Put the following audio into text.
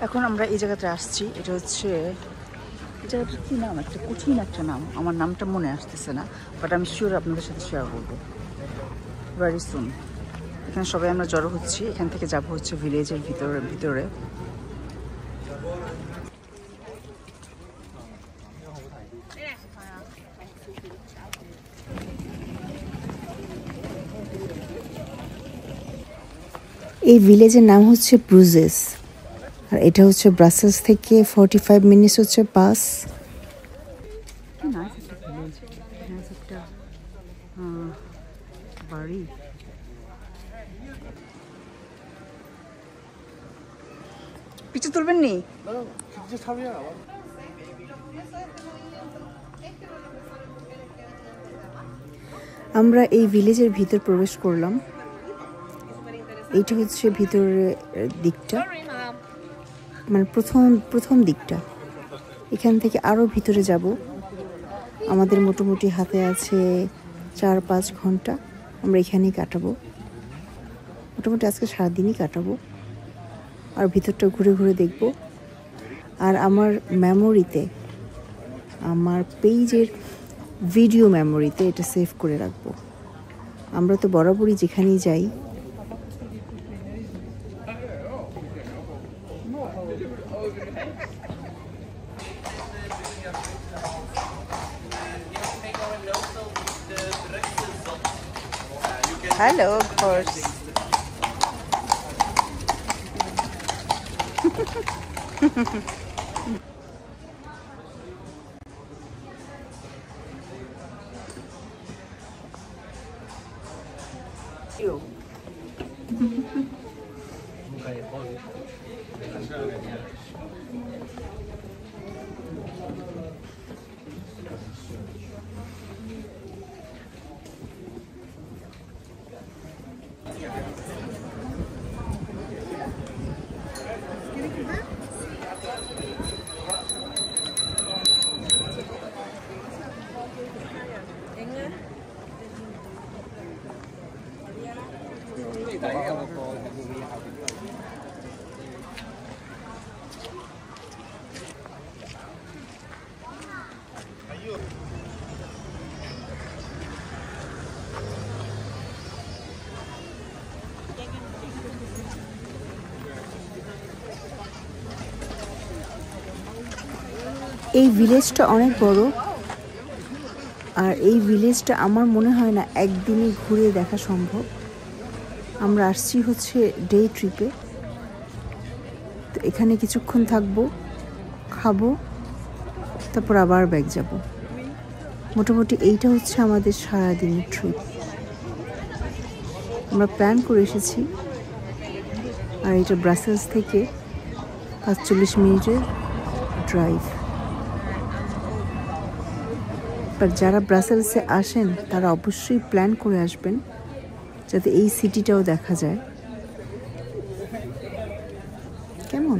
এখন আমরা এই জায়গাতে আসছি। এটা হচ্ছে এই জায়গাটার কী নাম, একটা কঠিন একটা নাম, আমার নামটা মনে আসতেছে না, বাট আমি শিওর আপনাদের সাথে শেয়ার করবো ভেরি সুন। এখানে সবাই আমরা জড়ো হচ্ছি, এখান থেকে যাব হচ্ছে ভিলেজের ভিতরে। এই ভিলেজের নাম হচ্ছে ব্রুজেস, আর এটা হচ্ছে ব্রাসেলস থেকে 45 মিনিটস হচ্ছে বাস। বাড়ি পিছু তুলবেন নি? আমরা এই ভিলেজের ভিতর প্রবেশ করলাম। এইটা হচ্ছে ভিতরের দিকটা, মানে প্রথম দিকটা। এখান থেকে আরও ভিতরে যাব। আমাদের মোটামুটি হাতে আছে 4-5 ঘন্টা, আমরা এখানেই কাটাবো। মোটামুটি আজকে সারাদিনই কাটাবো, আর ভিতরটা ঘুরে ঘুরে দেখব। আর আমার মেমোরিতে, আমার পেজের ভিডিও মেমোরিতে এটা সেভ করে রাখবো। আমরা তো বরাবরই যেখানেই যাই হ্যালো কোর্স এই ভিলেজটা অনেক বড়, আর এই ভিলেজটা আমার মনে হয় না একদিনে ঘুরে দেখা সম্ভব। আমরা আসছি হচ্ছে ডে ট্রিপে, তো এখানে কিছুক্ষণ থাকবো, খাবো, তারপর আবার ব্যাক যাব। মোটামুটি এইটা হচ্ছে আমাদের সারাদিনের ট্রিপ। আমরা প্ল্যান করে এসেছি, আর এটা ব্রাসেলস থেকে 45 মিনিটের ড্রাইভ। বাট যারা ব্রাসেলসে আসেন তারা অবশ্যই প্ল্যান করে আসবেন, যাতে এই সিটিটাও দেখা যায়। কেমন?